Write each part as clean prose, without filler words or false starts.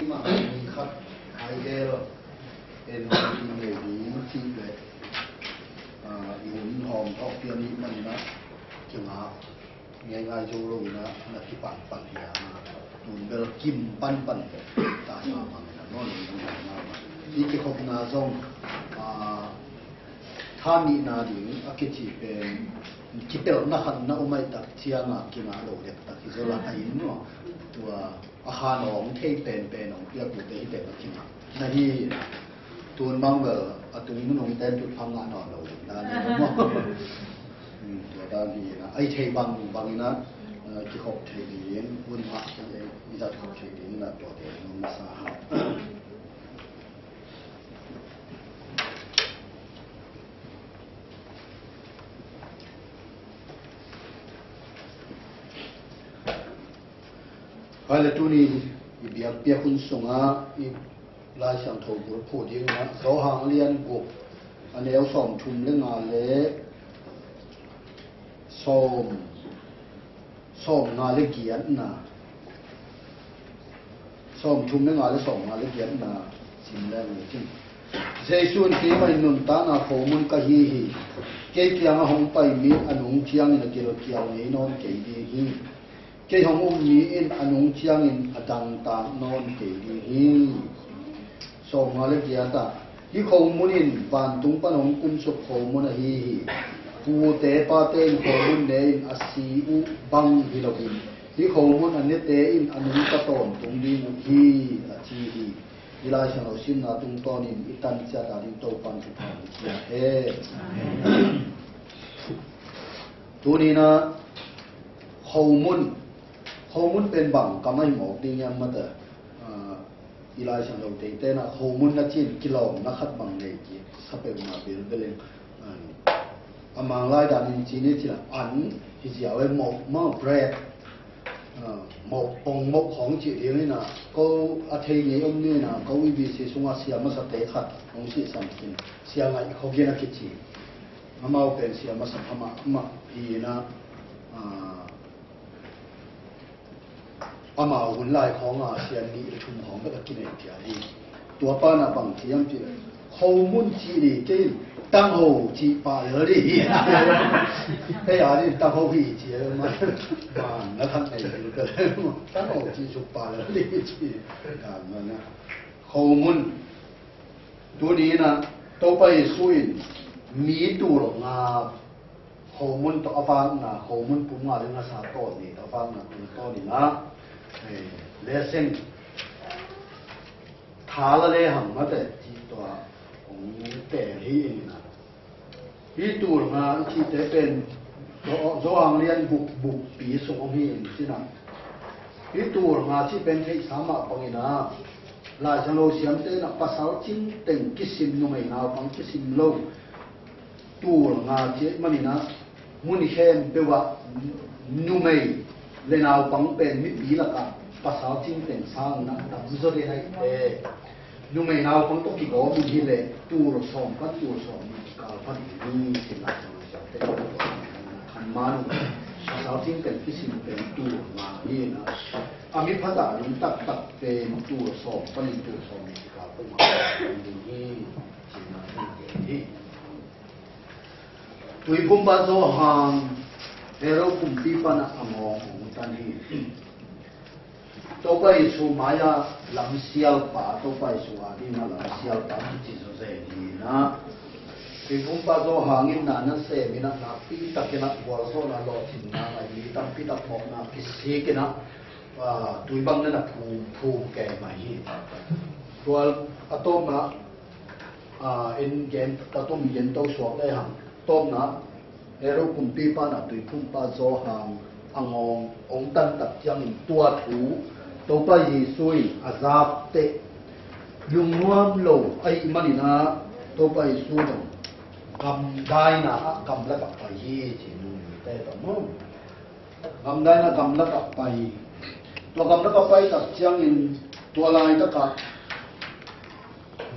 mà mình khắc hai cái rồi em đi nghề đi chi về yun hòm thọ tiền đi mình đó chừng nào ngày ngày châu lùng đó là cái bản bản địa mà tụi bây kim ban ban tại sao mà nó luôn mà đi cái học na xong tham nhị na đi cái chỉ về cái bel na hẳn na umay tak chia ngã kia ngã đầu đẹp tak cái là ai nữaตัวอาหารของเทเป็นของเปียกบุตรที่เป็นจริงนะที่ตัวบางตัวนี้มันของเต้นจุดพังงานนอนเราได้เนี่ยมั้งตัวด้านนี้นะไอ้เทบางนะที่เขาเทดีนวุ่นวายกันเองมีแต่เขาเทดีนนะตัวเดียวมันสาหัสอะไรตัวนี้เบียคุณส่งอีลายช่างถูกพูดยังนะเขาหางเรียนบุกอันนี้เอาส่งชุมเรื่องงานเละส่งงานเล็กเกียรตินะส่งชุมเรื่องงานเละส่งงานเล็กเกียรตินะสิ่งแรกเลยจริงเจ้าส่วนที่มันนุ่นตาหน้าโคมุนกะฮีเกี่ยงหงไปมีอนุเชียงนี่เกี่ยวนี้นอนเกี่ยดีฮีcái hồng mi in anung chiang in adang ta non ke hi so ma le kia ta hi khom munin van tung pan hong kum so khom mun hi pu te pa te khom mun ne in asi u bang hi lo hi khom mun an ne te in anung ka ton tung di mu hi a chi hi ila sha lo sim na tung ton in itan cha ta din to pan chu pa he tu ni na khom mun khâu muốn bên bằng cầm ai một đi nha mà đó, ilai sang đầu tiên tên là khâu muốn nó chỉ kilo nó khát bằng này chỉ sắp bên mà bên lên, mang lại đàn anh chị này chỉ là ăn thì chỉ ở một món bread, một bông một hỏng chị thì này nè, câu thấy gì ông này nè, câu vì sự sung asia mà sắp tới thật, ông sĩ sản sinh, sia ngay không biết là cái gì, mà mau bên sia mà sắp mà thì naอามาหุ่นลายของอาเซียนนี่ชุมของก็กินเองที่ตัวป้าน่ะบางทียังจีเขามุ่นจีนี่จีตั้งหูจีป่าเลยดิไอ้ยานี่ตั้งหูพี่จีมันแล้วทำไงอยู่ก็ตั้งหูจีชุบป่าเลยดิจีการมันนะเขามุ่นตัวนี้นะตัวไปสู้มีตัวหลงอาเขามุ่นตัวอาฟังนะเขามุ่นปุ่มงาเรื่องอาสาโต้นี่อาฟังนะปุ่มโต้นี่นะเลเซนทาละเลยหังมาแต่ที่ตัวของแต่ที่นี่นะที่ตัวงานที่จะเป็นโจอังเรียนบุกปีส่งที่นี่นะที่ตัวงานที่เป็นที่สามารถปังนะลายชโลเสียมเต้นภาษาจิ้งเต็งกิสิมนุ่มนาปังกิสิมโลตัวงานที่มันนะมุนิเชนเปว่านุ่มเลยนาวปังเป็นมิตรบีละกันภาษาจีนเป็นสร้างนะแต่ไม่ใช่เลยนุ่มนาวปังต้องกี่ก้อนมีเลยตัวสองก็ตัวสองกาลพันนี่สิ่งหลักของเราแต่ขันมานุภาษาจีนเป็นที่สิ่งเป็นตัวมานี่นะอามิภาษาลุนตักเป็นตัวสองก็เป็นตัวสองนี่กาลพันนี่สิ่งหลักนี่ตัวพุ่มบาโซฮังเราคุมปีปนักอมองตอนนี้ตัวไปสู่มายาลำเสียลป่าตัวไปสู่อาดิมาลำเสียลป่าที่สุดเลยนะที่ผมป้าโจหางินนานั่นเสมินะนับปีตักนักวัวโซนาโลทินนาไอ้ลีตั้งปีตักหมอกนากิสีกันนะตุยบังนั่นนะภูแก่มาฮีตัวอะตอมนะเอ็นเกนอะตอมเย็นตัวสวกได้หังตอมนะเราคุมปีปานะตุยพุ่มป้าโจหางอังองตันตักยังตัวถูตัวไปซุยอาซาบเตยุงนวมโลไอ้มันนี่นะตัวไปสู้ดกำได้นะกำแล้วกับไปจีนูแต่ต่อมั่งกำได้นะกำแล้วกับไปตัวกำแล้วกับไปตักยังตัวลายตะกับ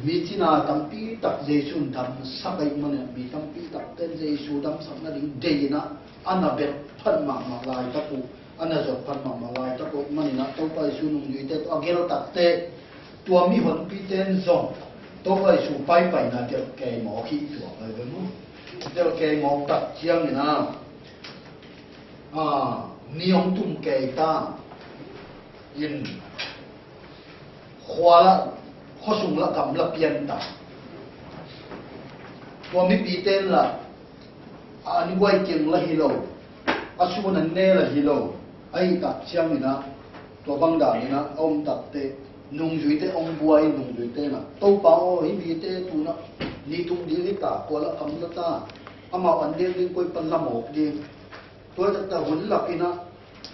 มีจีน่าตั้งปีตักเจสุนทำสักไอ้มันเนี่ยมีตั้งปีตักเต้นเจสุทำสักนั่นเองเจนะอันนั้นเป็นพันมาลายตะปูอันนั้นจะพันมาลายตะปูมันนี่นะตัวไปสู้นุ่งอยู่แต่ตัวเกลตักเตะ ตัวมีหนปีเต้นส่งตัวไปสู่ไปนะเดี๋ยวแกหมอขี้ตัวไปเลยมั้งเดี๋ยวแกหมอตัดเชียงนี่นะนิยมตุ้มแกตายินขวาละข้อสูงละกำละเปียนตาตัวมีปีเต้นละอันนี้ไว้เก่งละฮิโลอาชูนันเน่ละฮิโลไอ้ตัดเชียงนี่นะตัวบังดานี่นะอมตัดเตนุ่งจุยเตอมบัวนุ่งจุยเตนะโตเปล่าหิมีเตตูนะนี่ตุ้มดีนี่ตาตัวละกำละตาอามาอันเดียงก็เป็นละหมอกดีตัวจะแต่หุ่นหลับอีนะ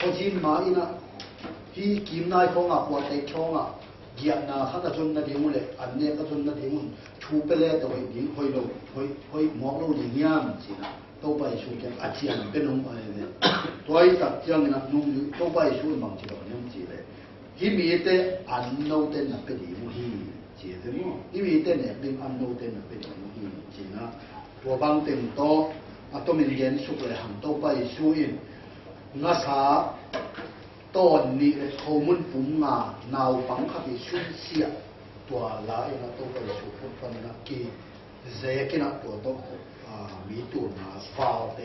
พอจีนมาอีนะที่กิมนายของหัวใจช่องเกียร์นาข้าจะชนนาเดียวเลยอันเนี้ยก็ชนนาเดียวชูไปเลยแต่ว่าดีคอยลงคอยมองเราดีงามสินะโตไปชูแกอาเจียนเป็นนุ่มอะไรเนี่ยตัวไอ้ตัดเจียงนะนุ่มโตไปชูบางทีเราเนี่ยจีเลยที่มีแต่อันโนเตนเป็นดีมุฮีจีเลยมั้งที่มีแต่เนี่ยเป็นอันโนเตนเป็นดีมุฮีจีนะตัวบางเต็มโตตัวมีเรียนสุกเลยหันโตไปชูอินนัสาต้นนี้เขามุ่งปุ่มงานาวปังขับชุ่มเสียตัวลายนะตัวไปสู่พุทธนะกีเจกินะตัวโตมีตัวนาฟาวเต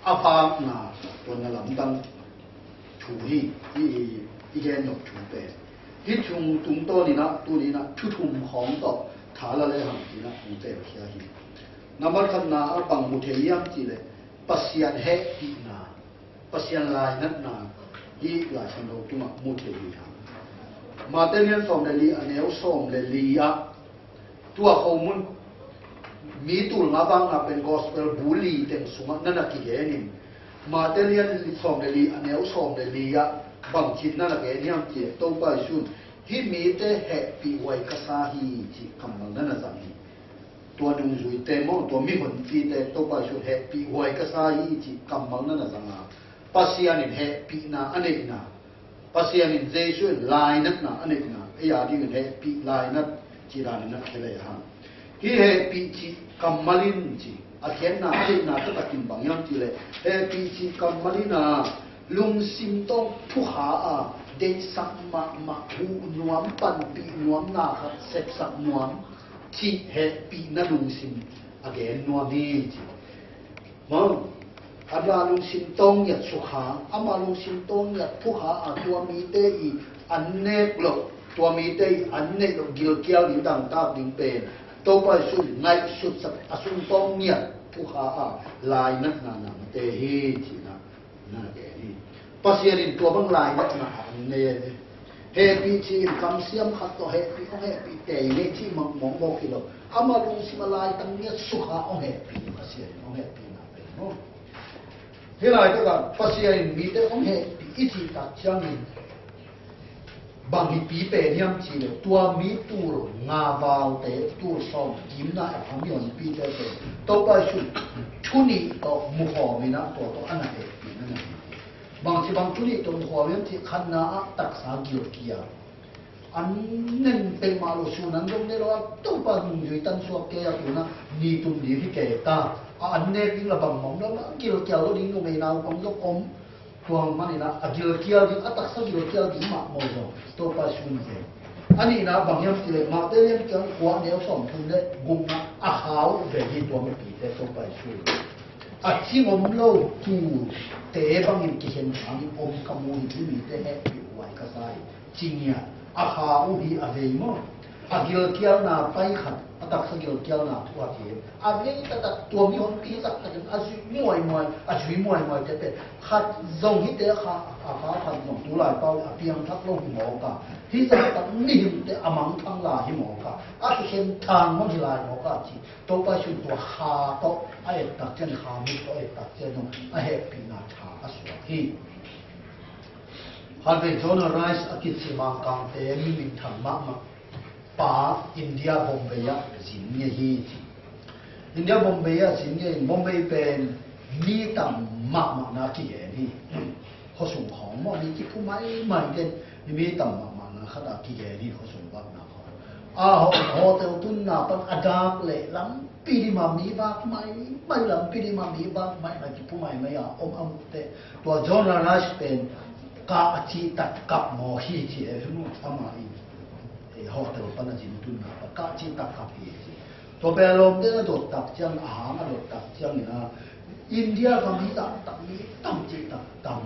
อาปากนาตัวนั้นลำดังชูฮีอีแกนกชูเปฮิชุงตุงโตนี่นะตัวนี้นะชุทุ่มของต่อถาละเลยหังทีนะอุเตะเขียฮีนำมาขันนาปังมุเทียมจีเลยปัสยันเฮตินาปัสยันลายนัดนาที่หลายชั้นเราตัวมุเทียมมาเตเนียนส่งเลยลีอันเอลส่งเลยลีอะตัวเขามุนมีตัวงาบังนะเป็น gospel บุลีเต็มสุมานั่นนักเกนินมาเตเนียนส่งเลยลีอันเอลส่งเลยลีอะบางทีนั่นนักเกนินเจ้าตัวไปชุนที่มีแต่แฮปปี้ไว้กษาฮีที่คำนั้นนั่นสังฮีตัวนุ่งจุยเต็มตัวมีคนฟีแต่ตัวไปชุนแฮปปี้ไว้กษาฮีที่คำนั้นนั่นสังห์ปัสยานินแฮปปี้นะอันนี้นะปัสยานินเจชุนลายนักนะอันนี้นะไอ้ยาดีนแฮปปี้ลายนักจีรานินักเลยฮะที่แฮปปี้ที่คำมาลินจีอาเขียนนะอันนี้นะจะตัดกินบางอย่างจีเลยแฮปปี้ที่คำมาลินะลุงซิมต้องทุหาเดสักมาหูนวมปันปีนวมนาครับเสพสักนวมที่แฮปปี้นั่นลุงซิมอาเกนนวมนี่จีมั้งอาจารย์ลุงซิมต้องยัดสุขาอามาลุงซิมต้องยัดทุหาตัวมีเตอีอันเนกโลตัวมีเตอีอันเนกโลกิลเกียวดิ้งต่างตาดิ้งเป็นตัวไปสุดไงสุดสักอสุนต้องยัดทุหาลายนักนานาเตฮีจีนะนั่นแกนี่ปัสยานินตัวบางลายนักนาเนี่ยเฮปีจีนคำเสียมขัดตัวเฮปีของเฮปีเตยเนี่ยที่มองบอกกิโลอามาลุงซิมลายตั้งเนี่ยสุขาของเฮปีปัสยานินของเฮปีนะเป็นโน้เฮลายตัวกันปัสยานินมีแต่ของเฮปีอิทิตัดจังนินบางปีเป็นยังจีเลยตัวมีตัวงาบาวเตตัวสองยิ้มได้ของมีคนปีเตเตตัวไปชุนี่ตัวมุขมีนะตัวอันนั้นเองนั่นเองบางทีบางชุนี่ตัวมุขมีที่ขันนาตักษาเกี่ยวกับอันนั้นเป็นมาลุสุนันตรงนี้เราตัวไปมุ่งอยู่ตั้งสวกเกียร์ตัวนะนี่ตุ้มดีที่เกิดตาอันนี้ยิ่งระบำมองแล้วเกี่ยวกับเราดิ้งลงในน้ำของยกอมตัวมันนี่นะกิลเกียร์ดิ้งตักษากิลเกียร์ดิ้งมาโมโซตัวไปชุนเองอันนี้นะบางอย่างที่มาเตลียนจังหัวเดียวสองทุนเลยกุมนะขาวแบบที่ตัวไม่ปีแต่ตัวไปชุนที่ผมเล่าทูเตะบางอย่างที่เห็นทางผมขโมยที่มีแต่แห่ผิวไว้ก็ใช่จริงเนี่ยขาวที่อะไรมั้งกิลเกียร์น่ะไปขัดตักษากิลเกียร์น่ะทั่วที่อะไรแต่ตัวมีคนปีสักแต่อาชีพมวยอาชีพมวยจะเป็นขัดทรงที่เตะขาขัดทรงตัวลายเป้าเพียงทักลงหิมะกันที่จะตัดนิ่มแต่อมังทั้งลายหิมะกันอาจจะเห็นทางมันที่ลายหิมะกันที่ตัวไปชุดตัวขาโตไอ้ตักเจนขามิตัวไอ้ตักเจนนไอ้เฮปีนาชาอสุที่ฮันเป็นโจนาไรส์อากิจสิมังกังเตมีมินธรรมะมาป่าอินเดียบอมเบย์สินเนียฮีอินเดียบอมเบย์สินเนียบอมเบย์เป็นมีต่ำมากนาที่เอนี่เขาส่งของมันมีที่ผู้ไม่เด่นมีต่ำมากนะขนาดที่เอนี่เขาส่งบ้างนะโฮเทลตุนนาปันอดาบเล่ลำปีดีมามีบ้างไม่ลำปีดีมามีบ้างไม่ที่ผู้ไม่เตตัวจอห์นราชเป็นกาที่ตัดกับหมอฮีที่เอฟนู่นทำไมฮอ thọ từ pan là chín tu na cả chi tập cặp gì to bè lom thế đột tập chăng đột tập chăng na India kami tak ni tam chi tak tam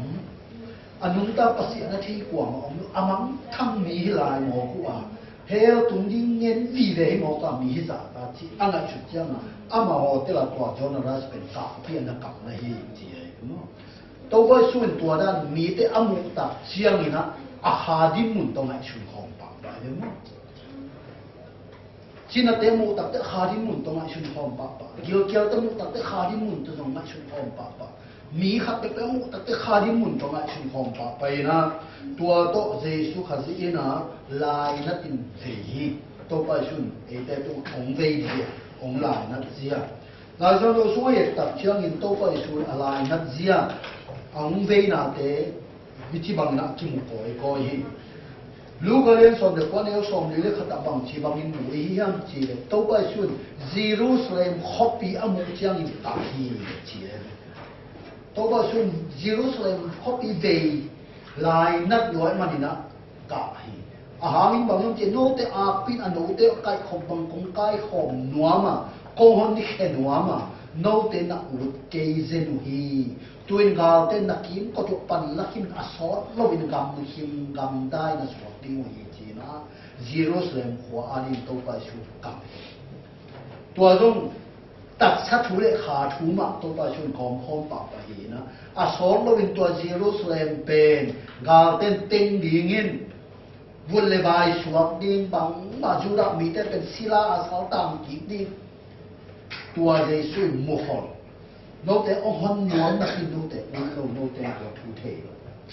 anung ta pasi na thi kwang om amang thang mi lai mo ku a heo tung ding ngen vi ve mo ka mi za ta chi anga chu chang ama ho te la twa jo na ras pen ka pian na ka na hi chi ai no to ba sun tua dan mi te amu ta chiang ni na a ha di mun to ngai chun khom pa ba de mo China te mu tak te khadi mun to ngai chun khom pa pa gil kial te mu tak te khadi mun to ngai chun khom pa pa mi khat te mu tak te khadi mun to ngai chun khom pa pa na tua to jesu khazi ina lai na tin hi to pa chun e te tu ong vei di ong lai na zia la jo lo so ye tak chiang in to pa chun alai na zia ong vei na te mi chi bang na ki mu ko hi Lúc ấy xong được quan hệ xong đi lấy khát bằng chỉ bằng những mũi hiểm chỉ để tàu bay xuân Jerusalem copy âm mưu trang in tạp hi chỉ để tàu bay xuân Jerusalem copy về lại nát nói mà đi na cả hi hàng bằng những chuyện nô te pin nô te cái không bằng công cái không nuama mà công hồn đi khen nuama mà nô te na ut cây zenu hi tuyên gạo tên na kim có chụp pan la kim asot lo bin gam him gam dai na so ti mo hi chi na Jerusalem ko ani to pa shu ka tua jong tak sa thu le kha thu ma to pa shu khom khom pa pa hi na asot lo bin tua Jerusalem pen gạo tên ting ding in vun le bai suak ding bang ma ju da mi te pen sila asal tam ki ni tua Jesu mo hol nô te ông hôn nhóm na khi nô te nô te của thu thể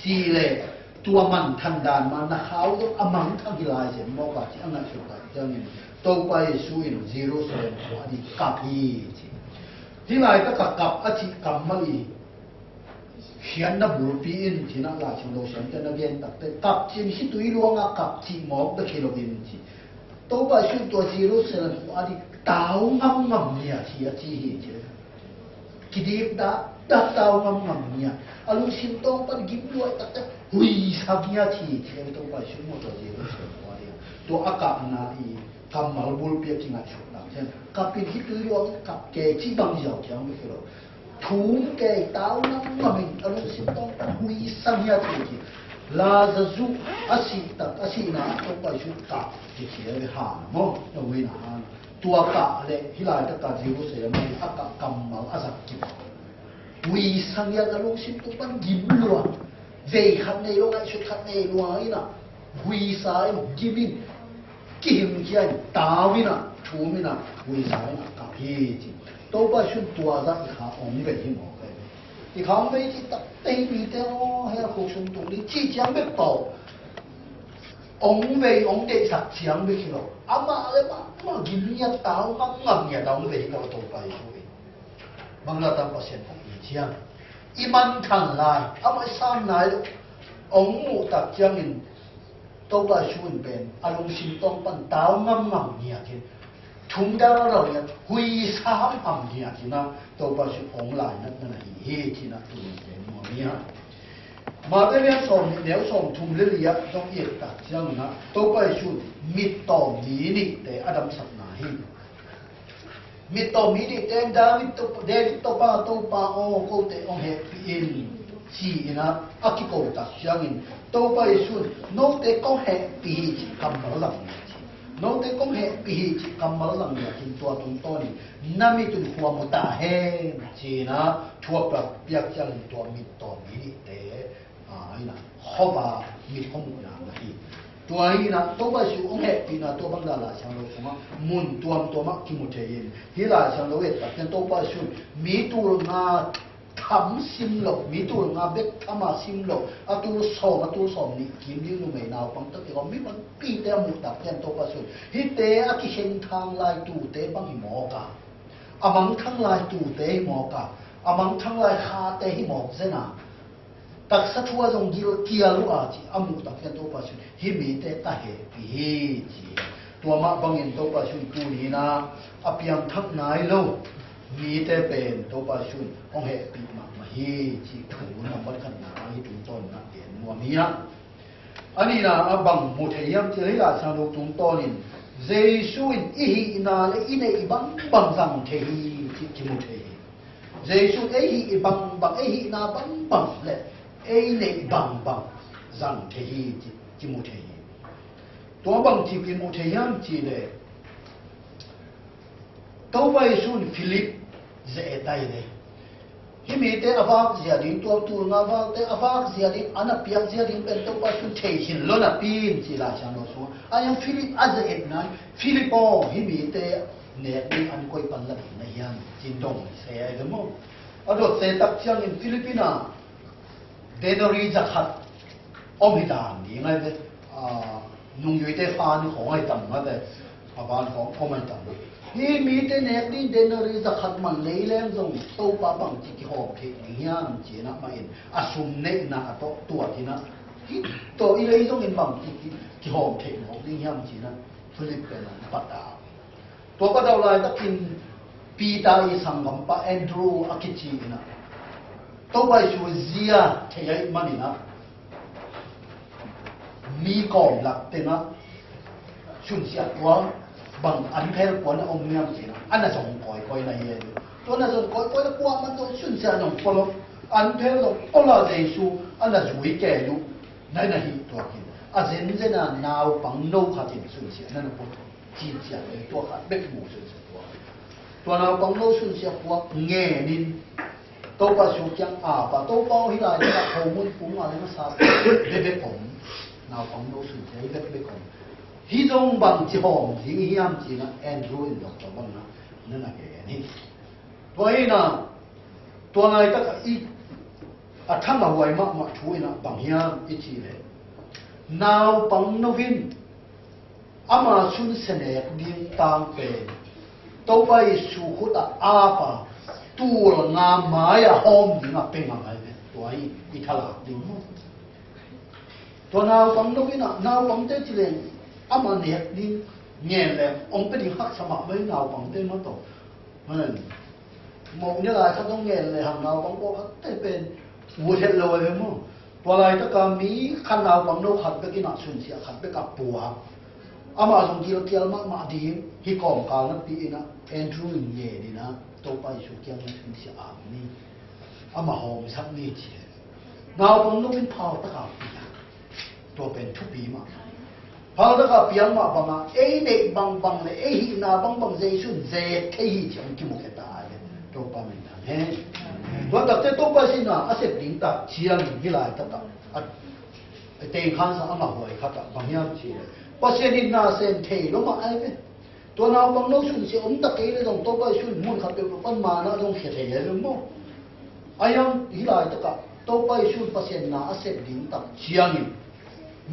chỉ lệ tua man thành đàn mà na khao đó amang thang hi lai je mo ka chi anga chu ka jang in to pai su in Jerusalem ko adi kapi chi hi lai ta ka kap a chi kam mali hian na bur pi in thina la chi lo san te na gen tak te kap chi hi tui luang a kap chi mo da khilo bin chi to pai su to Jerusalem ko adi tao ngam ngam nia chi a chi hi chi kidip da tao ngam nia alu sim tong pan gim luai tak tak hui sabia chi chi to pa shu mo to je lo so wa dia to aka na I kamal bul pia chi nga chu na chen kapin hi tu yo kap ke chi bang jiao kyang me lo thu ke tao ngam alu sim tong pan hui sabia chi la za zu asi na to pa shu ka chi chi le ha mo no we na ha tua ka le hilai ta ka jiu se ma aka kamal asak ki wi sang ya lo sim tu pan gim lo về khát này luôn ai xuất khát này luôn ấy nè wi sai giving kim kia tao vi nè chú mi nè wi sai nè cả hi chi đâu bao xuân tua ra khá ổn về hi mò cái thì khá mấy chỉ tập tây bị theo hay là cuộc sống tụng đi chỉ chẳng biết bảo ổn về ổn để sạch chẳng biết gì đâu ama lại mà gim nya tao ngam nya tao về cái đâu phải rồi bằng là tao có xem không ý chăng iman thằng lại amai sam nai ông mu tak chang in to ba shun ben alung sim tong pan tao ngam nia kin thum da ro ya hui sam nia kin na to ba shu ong lai na hi chi na tu je mo nia ma de ya som neu som thum le ya tong ye tak chang na to ba shu mit to mi ni te adam sat na hi mi to mi di ten David to pa o ko te ong he in chi na akiko ta siang in to pa isun no te ko he pi chi kam mal lang no te ko he pi chi kam mal lang ya kin to tung to ni nami tu huwa mo ta he chi na thua pa piak chang to mi di te ina hoba mi khom na hi tua hi na to ba shu ong he pi na to bang da la chang lo kuma mun tuam to ma ki mu the yin hi la chang lo we ta ken to ba shu mi tu nga tham sim lo mi tu nga bet thama sim lo a tu so ni kim ni lu mai naw pang ta ti ko mi man pi te mu ta ken to ba shu hi te a ki hen thang lai tu te bang hi mo ka amang thang lai tu te mo ka amang thang lai kha te hi mo zena tak sa thua jong gil kia lu a chi amu tak ken to pa shu hi mi te ta he pi chi tua ma bangin to pa shu tu ni na apiam thak nai lo mi te pen to pa shu ong he pi ma hi chi thu na bat kan na hi tu ton na yen mo mi na anh na bằng một thầy em chơi là sang đâu chúng to nên Giêsu in na lấy in này bằng rằng thầy chỉ một thầy Giêsu ấy bằng ấy na bằng lệ ấy này bằng rằng thầy chỉ một thầy tôi bằng chỉ một thầy em chỉ để tôi vậy xuân Philip dễ tay đấy khi mình tới avak gia đình tôi tu nga avak tới avak gia đình anh piang gia đình bên tôi bắt xuân thầy xin lo là pin chỉ là chẳng nói số anh Philip dễ này Philipo khi mình tới nè đi anh coi bằng là này yan chính đồng sẽ đúng không ở đó sẽ tập trang in Philippines denari zakat omidan đi ngay đấy nung yuy tới phanของไอ้ต่ำมาแต่phanของไอ้ต่ำhi mi te nek din denari zakat man leilem zong to pa bang chi ki hop the hiam chi na ma in asum ne na to tua thi na hi to i lei zong in bang ki hop the ho ding hiam chi na Philippines pa ta to pa daw lai takin pi ta i sangam pa Andrew akichi na to bai chu zia thei mani na mi kom lak te na chun sia kwa bằng anh theo của nó ông miêu gì đó anh là dùng coi này tôi là dùng coi nó qua mà tôi xuyên xa dùng coi nó anh theo rồi ông là Giêsu anh là duy kẻ du này là hiệnตัวkia à dân dân là nào bằng nô khát tiền xuyên xa nên là có chi trả cáiตัวkhát biết mù xuyên xaตัวnào bằng nô xuyên xa qua nghe nên tôi把số chẳng và tôi bao hi lại là hậu muốn cũng là nó sao biết cũng nào bằng nô xuyên xa biết cũng hi dong bằng chỉ hòm thì hiam chỉ là Andrew in đọc cho bằng nó nên là cái này vậy làตัวnày tất cả ít thằng nào vậy mà chui là bằng hiam ít chỉ đấy nào bằng novin ama sun sene din tang pe to bai su khuta apa tu la nga maya hom ni nga pe nga ai to ai ithala din to nào bằng novin nào bằng te chỉ lên ama nè đi nghe là ông cái đi học sao mà mới nào bằng tên nó tổ một như là sao không nghe là hàng nào bằng có cái bên vui hết rồi đúng không và lại tất cả mỹ khăn nào bằng đâu học cái nào xuân xia học cái cặp bùa ama dùng kia mà đi hi còn cả nó bị na Andrew nhẹ đi na tôi phải số kia nó xuân xia ảm đi ama hòm sắp đi chỉ nào bằng đâu bên phao tất cả tôi bên chụp bí mà phao tất cả biếng mà bằng à ấy này bằng này ấy na bằng dây xuân dây thấy chẳng chịu một cái tài tôi bằng mình là hết tôi đặt cái tôi phải xin là áp đỉnh ta chiang như lại tất cả tiền khăn sao mà hỏi khát bằng nhau chỉ bác sĩ đi na xem thấy nó mà ai biết tôi nào bằng nấu xuân sẽ ống tất cái này dòng tôi phải xuân muốn khát được phân mà nó dòng thiệt thế đúng không ai em như lại tất cả tôi phải xuân bác sĩ na áp đỉnh ta chiang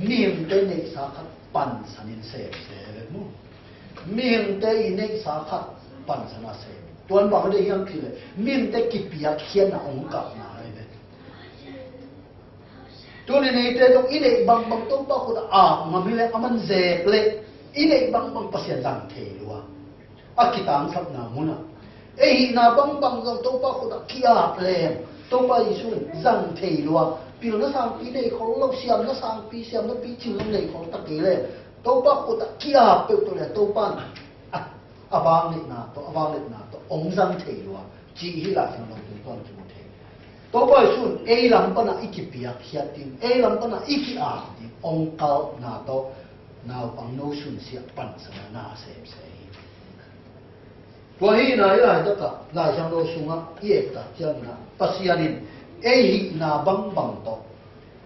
niệm tên này sao khát pan sanin xem đúng không niệm tên này sao khát pan sana xem tuan bang đây yang kile min te kipia khian na ong ka na ai be tu ne te dong ile bang to ba ko da ngamile aman ze ple ile bang pasien dang the luwa akitang sap na muna hi na bang to ba ko da kia ple to ba isu zang the luwa pil na sang pi nei ko lo siam na sang pi siam na pi ching nei ko ta ke le to ba ko da kia pe to le to pan abang ni na to ông dân thế rồi chỉ hi là thằng lòng chúng con chúng thế tôi bảo xuân ai làm cái nào ít bịa hiệt tin ai làm cái nào ít tin ông cao na to nào bằng nô xuân siết bằng sẵn na xem tôi hi này là tất cả là trong nô xuân á yết ta chân na bác sĩ anh ai hi na bằng to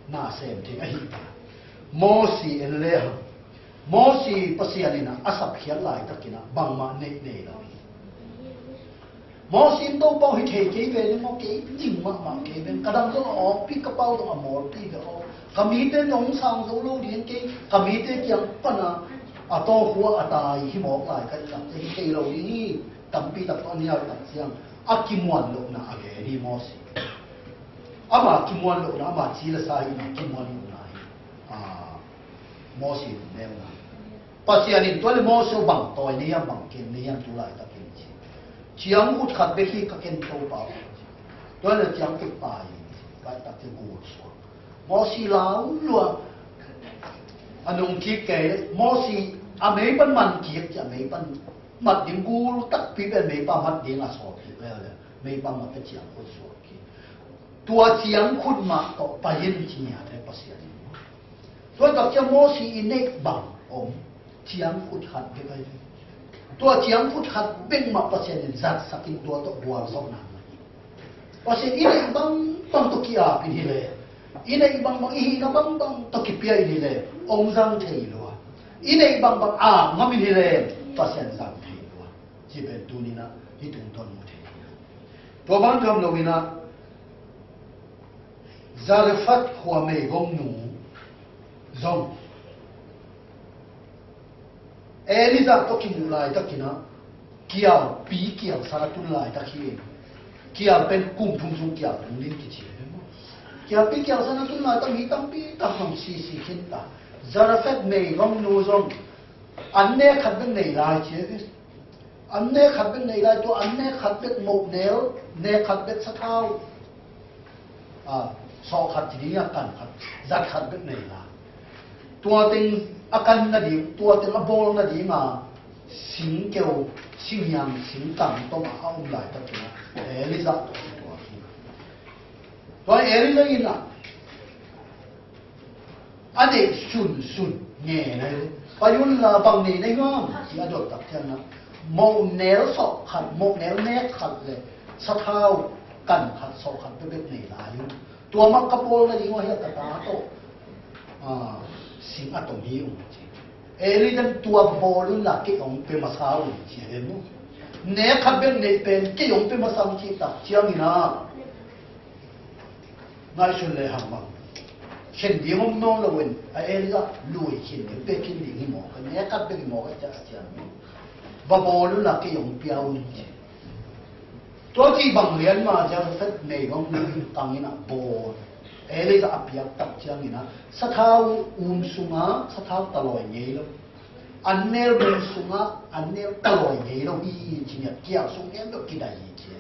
na xem thì ai hi mô si en leh mô si bác sĩ anh na asap hiệt lại tất cả bằng mà nệ rồi mò xin đâu bao hi thề kế về nhưng mò kế dừng mà kế về cả đám đó họ pick cái bao đó mò pi về họ cả mi tên nông sang dấu lâu điện kế cả mi tên chẳng phân to hua tài hi mò lại cái tập thì cây lâu đi tập pi tập anh nhau tập xiang kim muan lộc na cái đi mò xí mà kim muan lộc na mà chỉ là sai mà kim muan lộc na mò xí nè na bác sĩ anh tôi là mò số bằng tôi này bằng kia này tu lại tập chiang hút khát bé khi các em thâu bảo đó là chiang cái bài bài tập cái cột xuống mò xì láo luôn anh ông kia kể mô si mấy bên mình kia chứ mấy bên mặt điểm gu tắc phí bên mấy ba mặt điểm là sọ phí bên là mấy ba mặt cái chiang khôn sọ kia tua chiang khôn mà có bài yên chi nhà thế bác sĩ rồi đặc cho mô si inec bằng ông chiang khôn hạt cái cái tua chiang khôn hạt bên mặt bác sĩ giặt sakin tua to buat sọ nang bác sĩ inec bằng to kia bên hile inec bằng ihina bằng to kipia hile ông giang thầy luôn inec bằng ngắm hile bác sĩ giang thầy luôn chỉ bên tu nina hi tung ton một thầy tua bằng trong lâu nina Zarefat hoa mê gom nụ zong Eliza to kim lại ta kina kiao pi kiao sara tun lại ta khi kiao pen kum thung sung kiao thung linh ki chi kiao pi kiao sara tun lại ta mi tam pi ta hong si si khin ta Zarefat mê gom nụ zong anne khat ben nei lai che anne khat ben nei lai to anne khat bet mo nel ne khat bet sa thau so khát chỉ đi ăn khát giặt khát biết này là tua tiếng ăn là đi tua tiếng bol là đi mà sinh kêu sinh nhang sinh tang to mà ông lại tất cả Eliza tua Eliza in là anh ấy sun nhẹ này bây giờ là bằng này này ngon chỉ ở chỗ tập chân là màu néo sọ khát màu néo nét khátเลยsát thaoกันkhát sọ khát biết này là tua mắc cặp bol là đi ngoài hiện tại to sinh ở trong hiu Eliza tua bol là cái ông pe masao chỉ em nó nè khát biết này bên cái ông pe masao chỉ tập chiang đi na ngay xuân lệ hàng bằng hiện điểm ông nong là quên Eliza lùi hiện điểm pe kinh điểm mỏ cái nè khát biết mỏ cái chắc chiang và bol là cái ông piao tôi chỉ bằng liền mà cho phép này không nên tăng như nào bồ, ấy là áp lực tập trang như nào, sát thao sunga, sát thao taloi nhảy lắm, anh nêu sunga, anh nêu taloi nhảy lắm, đi chỉ nhận kéo sung em được cái đại gì chứ,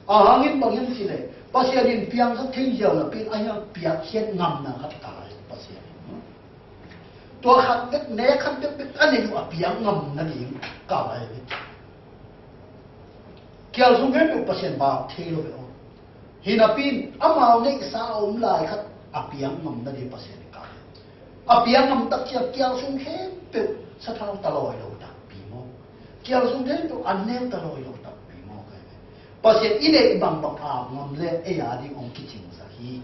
hàng nghìn bằng những gì này, bác sĩ điền piang rất thiên giàu là piang anh em piang hiện ngầm là khát tài, bác sĩ, tôi khát biết né khát biết anh ấy là piang ngầm là gì cả vậy. Kial sung hết được pasien bao thế rồi vậy hinapin amao này sao lại khát apiang ngầm na đi pasien cả apiang ngầm tất chia kial sung hết được sát thao ta loi đâu tập bimo kial sung hết được anh em ta loi đâu tập bimo cái pasien ini bằng ngầm lên ấy à đi ông kỹ chính sa hi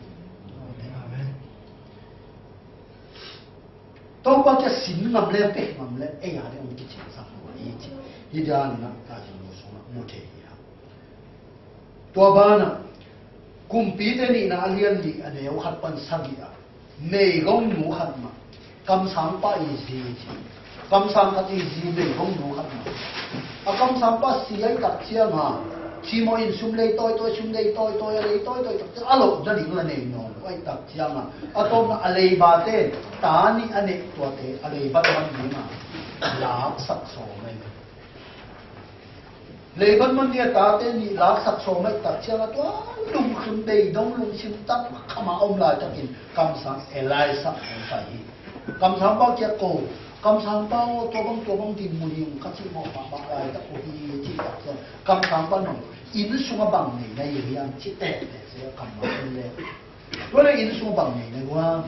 tôi có cái xin ngầm lên ấy à đi ông kỹ chính sa hi đi ra nè ta chỉ nói số một thế tua ba na kumpi te ni na lian li ane au khat pan sagia nei gong nu khat ma kam sang pa i ji kam sang khat i ji nei gong nu khat ma a kam sang pa si ai tak chia ma chi mo in sum lei toi sum lei toi a lo da ding la nei no ai tak chia ma a tom na alei ba te ta ni ane tua te alei ba man ni ma la sak so mai lấy bất môn địa ta tên ni lá sập sổ mấy tập chia là toa lùng khum đầy đông lùng sim tắc khăm ông lại cho kìm cầm sáng elai sắc phải cầm sáng bao chia cổ cầm sáng bao tua bông tìm mùi dùng các chị mỏ bằng lại các cô đi chỉ tập cho cầm sáng bao nồng in xuống bằng này này gì anh chỉ tệ để sẽ cầm vào bên lên rồi là in xuống bằng này này qua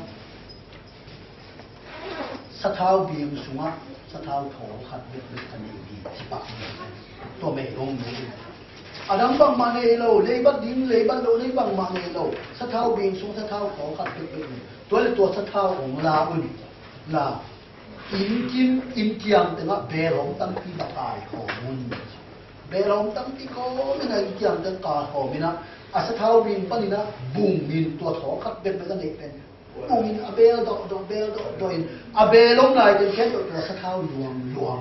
sát thao biếng xuống sát thao thổ khát biết anh ấy đi chỉ bạcตัวเมย์งงเลยอันนั้นบางมาในโลเลยบัดดิ้งเลยบัดโลเลยบางมาในโลสะเท้าเบียงสูงสะเท้าขอขัดเป็นตัวเลยตัวสะเท้าของลาอุ่นลาอินจิมอินเจียงแต่ว่าเบลงตั้งที่ตายของมุนเบลงตั้งที่เขาไม่ได้อินเจียงตั้งกาของมินะอาสะเท้าเบียงปนินะบุ้งมินตัวขอขัดเป็นไปกันเองเป็นบุ้งมินอเบลดอกเบลดอยอเบลงไหนเป็นแค่ตัวสะเท้าหลวง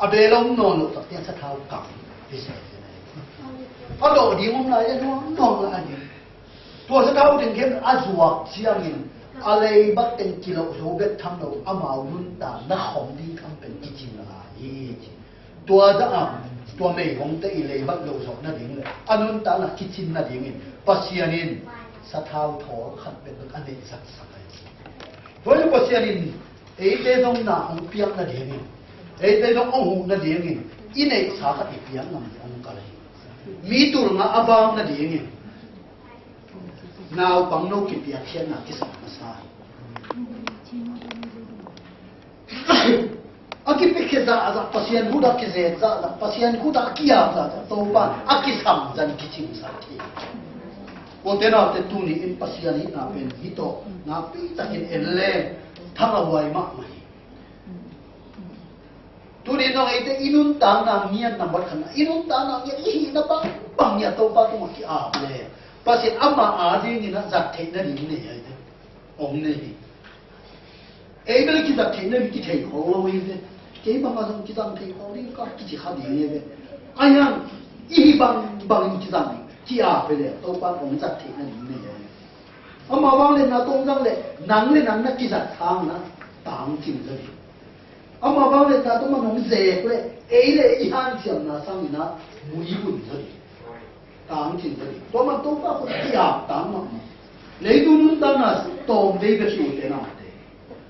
อาเบลงนอนหลุดจากเตียงสะเท้ากับพิเศษเลยเพราะโดดดีมันอะไรนอนอะไรนี่ตัวสะเท้าถึงเข้มอาจวกเชียงยินอะไรบัดเป็นกิโลโซเบ็ดทำเราอามาวุนตานักของดีทำเป็นจริงๆอะไรตัวจะตัวเมย์ของเตยเลยบัดโลโซนั่นเองเลยอันนั้นตาหนักคิดชินนั่นเองปัสเซียนินสะเท้าถอขัดเป็นอันนี้สักเลยเพราะปัสเซียนิน这种那红边那连的，这种红那连的，因为啥个边那么红个嘞？米多那阿邦那连的，那帮那个边天那就是什么啥？Aki pikir za pasien kuda kise za pasien kuda kia za toba aki sam jan kicing sakti. Otena te tuni in pasien hi na pen hito na pi takin elle thanga wai ma mai. Tuni no ite inun ta na mian na mat khana inun ta na ya hi na bang ya toba tu ki a le. Pasien ama adi ni na za the na ni ne ya ite. Ong ne ni. Ebe ki za the na ki the ko lo ite. Cái bằng mà dùng chỉ rằng thì có đi có chỉ khác gì vậy? Anh em y bằng chỉ rằng chỉ phải để tôi bằng ông giật thì là gì vậy? Ông mà bằng lên là tôi rằng là nắng lên nắng là chỉ giật thang là tàng chịu rồi. Ông mà bằng lên là tôi mà ông dễ vậy, ấy là y han chậm là sang là mũi bùn rồi, tàng chịu rồi. Tôi mà tôi bằng chỉ tàng mà lấy tôi luôn tàng là tôm đây cái chuyện thế nào?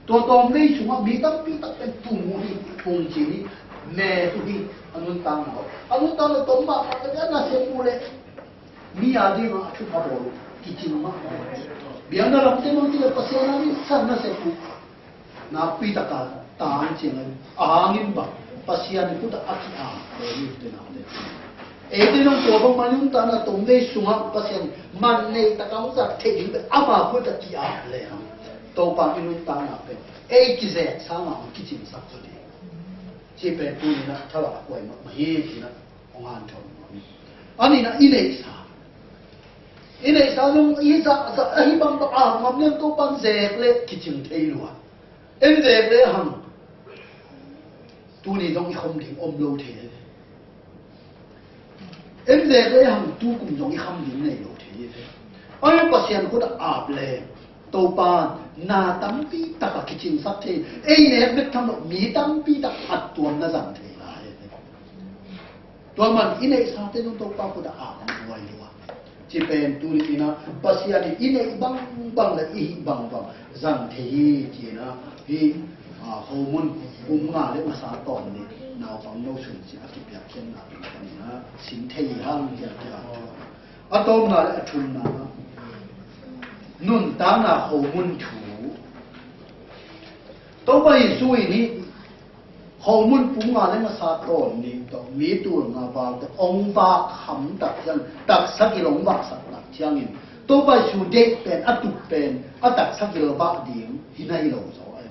Tôi tóm lấy chúng bị tắc cái phùng đi phùng chỉ đi mẹ tôi đi anh tăng là tóm mà cái là xem mua đấy mi à đi mà chụp vào rồi cái chim mà biếng nó làm thế mà cái là pasien nó đi sang nó sẽ phụ na bị tắc cả tăng chỉ là angin bạc pasien itu tak aki đấy như thế nào đấy itu yang tua bang mana unta na tóm lấy chúng pasien man này ta kamu tak thấy những cái ama pun tak kia đấy tôi bằng cái nút tăng nào vậy, ấy cái gì sao mà cái chuyện sắp rồi đấy, chỉ về tôi là thao là quậy mà gì thì là ông ăn cho anh ấy là in này sao nhưng ý sao ấy bằng đó mà nên tôi bằng dẹp lên cái chuyện thay luôn, em dẹp lên hằng, tôi này giống không thì ôm lâu thế, em dẹp lên hằng tôi cũng giống không những này lâu thế, anh ấy bác sĩ cũng đã áp lên. Tô pan na tam pi ta ka kichin sap the ei ne bet tham no mi tam pi ta at tuam na jam the la to man ine sa te no to pa ko da a wai wa chi pen tu ni na pasia ni ine bang la i bang jam the hi chi na hi ho mun nga le ma sa ton ni na bang no sun chi a ki pya ken na sin the hang ya ta a to na le thun na nun tang na ho mun chu to bai sui ni ho mun pu nga le ma sa ton ni to mi tu nga ba te ong ba kham tak sak ilong ba sak la chiang in to bai su de pen atu pen atak sak il ba ding hinai lo zo ai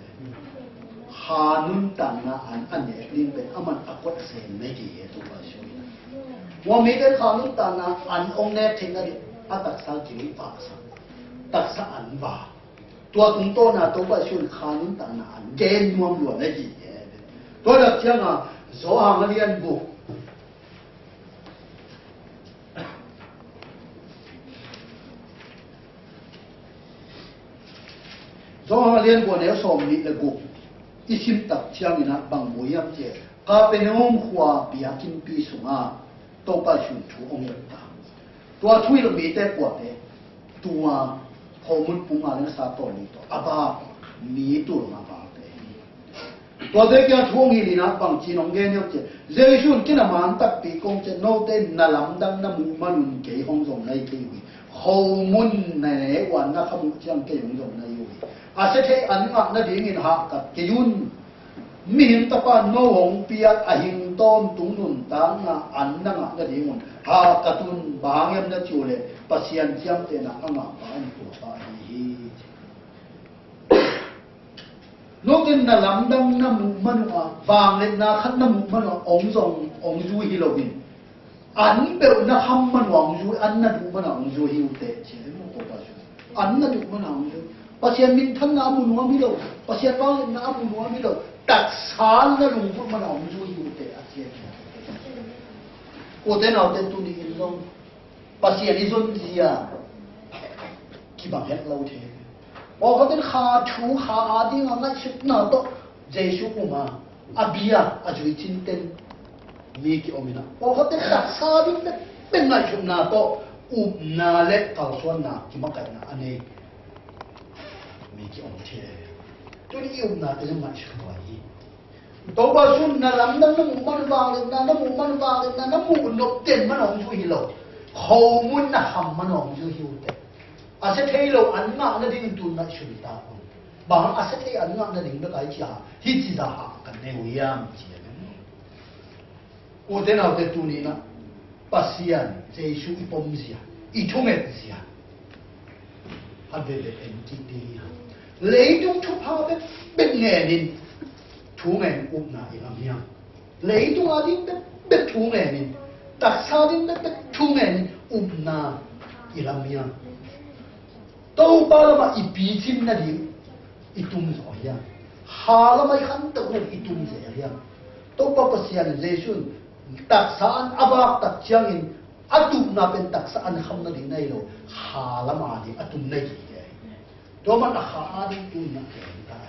ha nun tang na an ne lin pen aman akot sen me ji to ba su wa mi ke ha nun tang na an ong ne thing na atak sak ji ba sakตักสะอันว่าตัวตรงโตน่ะตัวไปชวนคานุนตานาอันเกณฑ์มวมหลวงได้กี่ตัวดักเชียงอ่ะโซหางเรียนบุกโซหางเรียนบุกเนี่ยสมนิเลยบุกอีชิมตักเชียงนี่นะบางมวยยับเจ้กาเป็นห้องขวาเบียกินปีสุงาตัวไปชวนชูองค์ตาตัวช่วยเรามีแต่ปวดเนี่ยตัวพอมันปุ่งอะไรสักตัวนี้ตัวอาบามีตัวมาบาเตตัวเด็กยังช่วงนี้นะบางทีน้องเงี้ยเนี่ยเจ้าชุนกินอาหารตักปีกงจะโน้ตเต้นน่าลำดังน้ำมูมันเกี่ยห้องส่งในทีวีเขามุนในวันนักขมุกจังเกี่ยห้องส่งในทีวีอาเสถีอันนั้นน่ะดีงินหักกับเกี่ยุนมีหินตะปานโนหงเปียกอหิงต้นตุงนุนตังน่ะอันนั้นน่ะดีงินหักกระตุนบางยังน่ะจูเลยปัสยันจำเตน่ะอ่างบ้านตัวป้าฮีนกเอ็นน่ะลำดังน้ำมุมันว่าวางเลยน่ะขันน้ำมุมันว่าองค์ทรงองค์ยูฮิโลบินอันเปล่าน่ะคำมันว่าองค์ยูอันน่ะดูมันองค์ยูฮิวเตเชื่อมั้ยตัวป้าชูอันน่ะดูมันองค์ยูปัสยันมินทั้งน้ำมุนว่ามิโลปัสยันวางเลยน้ำมุนว่ามิโลตัดสารน่ะลุงพวกมันองค์ยูฮิวเตอาเซียนโอเดนเอาเดนตุนีอินลงpasien izon zia ki bang het lo the wa ko den kha thu kha ading ang ngai sut na to jesu kuma abia ajui chin ten mi ki omina wa ko den ta sa bin te ben ngai sut na to na le ka suan na ki ma kai na ane mi ki om the ตัวนี้อุ้มนาตัวนี้มันช่วยตัวบ้าสุนน่ะลำนั้นน้ำมูมันวางเลยนะน้ำมูมันวางเลยนะน้ำมูนกเต็มมันออกช่วยเราเขามุนน่ะหำมันออกช่วยหิวเต็มอาศัยที่เราอันงานั่นดิ่งตุนน่ะช่วยตาคนบางอาศัยที่อันงานั่นดิ่งก็ไอ้จ้าที่จีน่าหากันในวิญญาณจีนโอ้เดี๋ยวเราเดี๋ยวตัวนี้นะปัสยานเจ้าชูอีปมเสียอีทุ่งเอ็ดเสียฮันเดเอ็นจีดีเลยต้องทุบหาเป็นเงี้ยนินทุ่งเอ็นอุ้มนาอีลำยังเลยต้องอาดินเป็นทุ่งเอ็นนินตักซาดินเป็นทุ่งเอ็นอุ้มนาอีลำยังตัวปาลมาอีปีจิมนั่นดิอีตุ้มสอยยังฮาลมาอีขันตัวเนี่ยอีตุ้มเสียยังตัวปาปัสยานเจสุนตักษาอันอาบากตักเชียงอินอัตุมนาเป็นตักษาอันคำนั้นดีในโลหาละมาดีอัตุมในกี่แก่ตัวมันหาดีตุนนักแก่ได้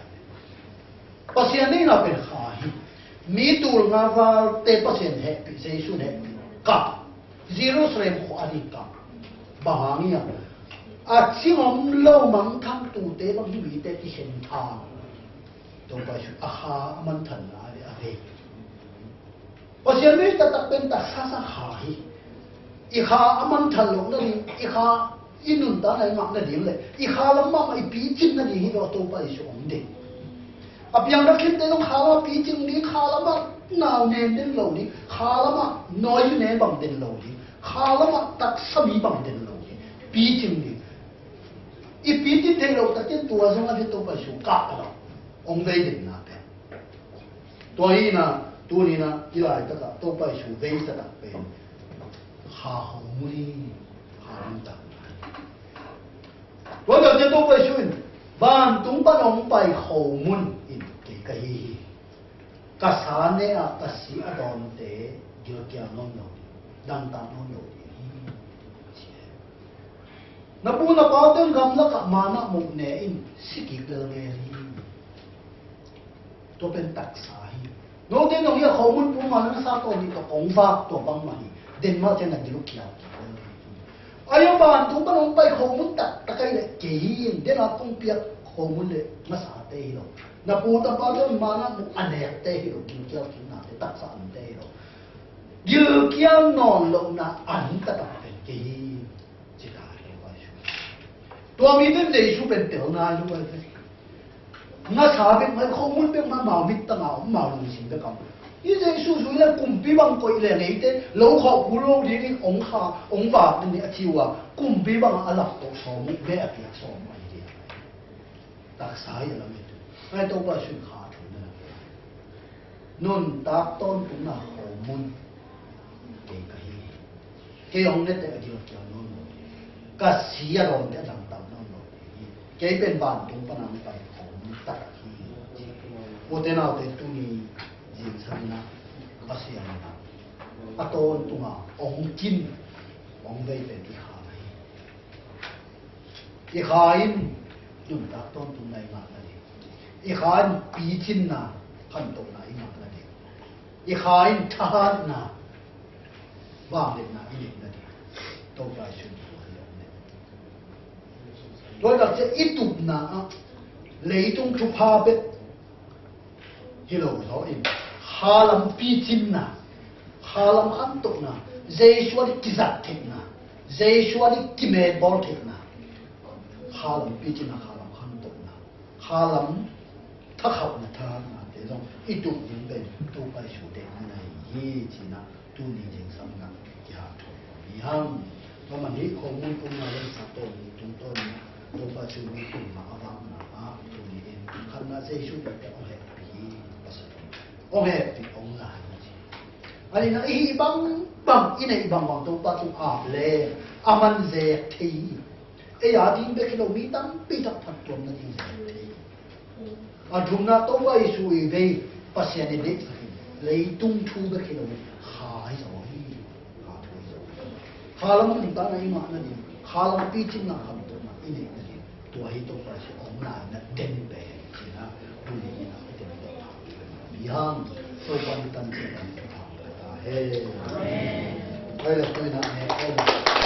ปัสยานี่น่าเป็นหาหิมีตัวงาวาเตปัสยานแฮปปี้เจสุนแฮปปี้กับ zero เสร็จขวาดีกับบางอย่างอาชีพผมเล่ามังทั้งตัวเตบางทีวีเตที่เห็นทางตัวไปชุดอาหามันทันอะไรอะไรเพราะฉะนั้นแต่ตักเป็นตักซาซาหายอีข้ามันทันลงนั่นอีข้าอินุนตาในมักนั่นเองเลยอีข้าละมั่งไอปีจินนั่นเองเราตัวไปชุดองเด็กอับยังนักคิดแต่ต้องข้าละปีจินนี้ข้าละมั่งนาวเนนเด่นเหล่านี้ข้าละมั่งน้อยเนนบังเด่นเหล่านี้ข้าละมั่งตักสมีบังเด่นเหล่านี้ปีจินนี้อีปีจินเทเราตักเจ้าตัวสมัยที่ตัวไปชุดกะเราองเด็กเด่นนะเป็นตัวนี้นะตัวนี้นะอีหลายตะกะตัวไปสู่เวสตะเป็นหาหงมุนีหามุตังตัวเดียวจะตัวไปสู่บ้านตุงปนองไปเขามุนอินเกยกัยกษาเนอะกษีอดอนเตเกี่ยวกับน้องโยดังตามน้องโยนับปูนับปาเติงกำลักมานะมุกเนอินสิกิเกเรรีตัวเป็นตักษาโน้ตเด่นตรงนี้เขามุ่งพุ่งมาแล้วซาตัวนี้ตัวองฟ้าตัวบังมาเด่นมาจะนั่งอยู่กี่อายุบ้านทุกบ้านไปเขามุ่งตัดตะไคร้เลยเกี่ยงเด่นเราต้องเปียกเขามุ่งเลยมาสาเตยเรานับปูตะปาเดินมานะมุกอันเดียเตยเรากินเกี่ยวกินหนาเตตักสานเตยเรายืดเกี่ยงนอนลงนะอันตะตักเป็นเกี่ยงจิตาเรียกว่าชูตัวมีเป็นเดชูเป็นเต๋อนาอยู่ไว้งั้นชาเป็นมันข้อมูลเป็นมันมาวิตตั้งเอามาลงสิ่งเดียวกันยี่สิบสู้ๆแล้วกลุ่มปีบังก็อีเลยนี่เด้เราขอบผู้โลกที่องค์ข้าองค์บาปนี่อาชีวะกลุ่มปีบังอัลลับตัวสองมุกแม่เปียกสองไม่ดีตักสายอะไรไม่ถูกให้ตัวประชุมขาดถึงนั่นนุ่นตักต้นตุ่มหน้าข้อมูลเก่งกันเกี่ยงเนี่ยแต่เดียวเกี่ยวนู่นก็เสียลงเนี่ยต่างๆนู่นเกี่ยเป็นบ้านตุ่มปนังไปตักที่โอเดนาเตตุนีจินสันนะอาเซียนนะอัตโนตุงาองจินองได้เป็นที่ขาไหนอีขายนุ่นตักต้นตุงในมากเลยอีขายปีจินนะขันตกไหนมากเลยอีขายทหารนะว่างเด็กนะอีเด็กนะต้องไปชุนตัวเรื่องนี้โดยหลักจะอิตุบนะเลยต้องทุพาเบ็ดฮิโลเขาเองฮาลัมปีจินนะฮาลัมขันตุนะเจชวริกิจัดเทนะเจชวริกิเมดบอลเทนะฮาลัมปีจินนะฮาลัมขันตุนะฮาลัมถ้าเขาเนี่ยท่านะเดี๋ยวต้องอีตุยิงเป็นตัวไปสู่เด็กในยี่จีนะตัวนี้จึงสำคัญยาถูกมีห้างเพราะมันนี้ข้อมูลตรงมาเรื่องสัตว์ตัวนี้ตรงต้นตัวไปสู่มีตุ่มมาอาบังนะตัวนี้เองคันน่าเจชุดแต่องค์แห่งปีภาษาองค์แห่งปีองค์ลายอันนี้นะอีบังอีเนี่ยบังตัวปัจจุบันเลยอามันเจทีไอ้ยาดินเบกเรามีตั้งปีตักพัดตัวนั่นเองอาจุนน่ะตัวไปสู่อีเวภาษาเนี่ยเด็กเลยตุ้งทูเบกเราหายสอยหาทุยหาแล้วมันถึงตอนไหนมานั่นเองหาแล้วปีจินนะคำตัวนั้นอีเนี่ยตัวให้ตัวไปสู่องค์ลายนั่นเด่นไปสินะดูนี่นะเด่นไปยังตัวปันตันเด่นไปเฮ้ยเฮ้ยเลยนะเฮ้ย